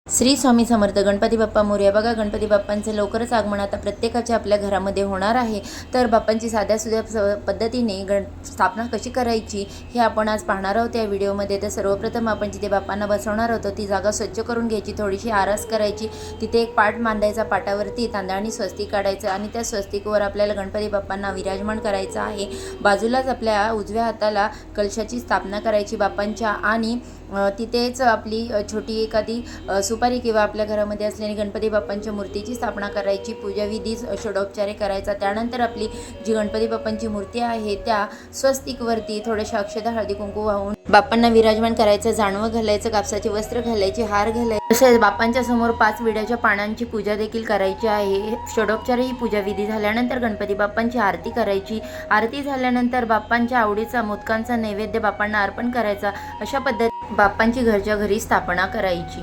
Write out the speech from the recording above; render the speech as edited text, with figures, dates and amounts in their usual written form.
श्री स्वामी समर्थ. गणपती बाप्पा मोरया. बघा, गणपती बाप्पांचे लवकरच आगमन आता प्रत्येकाच्या आपल्या घरामध्ये होणार आहे. तर बाप्पांची साध्या पद्धतीने स्थापना कशी करायची हे आपण आज पाहणार आहोत या व्हिडिओमध्ये. तर सर्वप्रथम आपण जिथे बाप्पांना बसवणार होतो ती जागा स्वच्छ करून घ्यायची, थोडीशी आरास करायची, तिथे एक पाट बांधायचा, पाटावरती तांदळाने स्वस्तिक काढायचं आणि त्या स्वस्तिकवर आपल्याला गणपती बाप्पांना विराजमान करायचं आहे. बाजूलाच आपल्या उजव्या हाताला कलशाची स्थापना करायची बाप्पांच्या आणि तिथेच आपली छोटी एखादी सुपारी किंवा आपल्या घरामध्ये असलेली गणपती बाप्पांच्या मूर्तीची स्थापना करायची, पूजाविधी षोडोपचारे करायचा. त्यानंतर आपली जी गणपती बाप्पांची मूर्ती आहे त्या स्वस्तिकवरती थोड्याशा अक्षता, हळदी कुंकू वाहून बाप्पांना विराजमान करायचं, जानवं घालायचं, कापसाचे वस्त्र घालायचे, हार घालायचे. तसेच बाप्पांच्या समोर 5 विड्याच्या पानांची पूजा देखील करायची आहे. षोडोपचार ही पूजाविधी झाल्यानंतर गणपती बाप्पांची आरती करायची. आरती झाल्यानंतर बाप्पांच्या आवडीचा मोदकांचा नैवेद्य बाप्पांना अर्पण करायचा. अशा पद्धतीने बाप्पांची घरच्या घरी स्थापना करायची.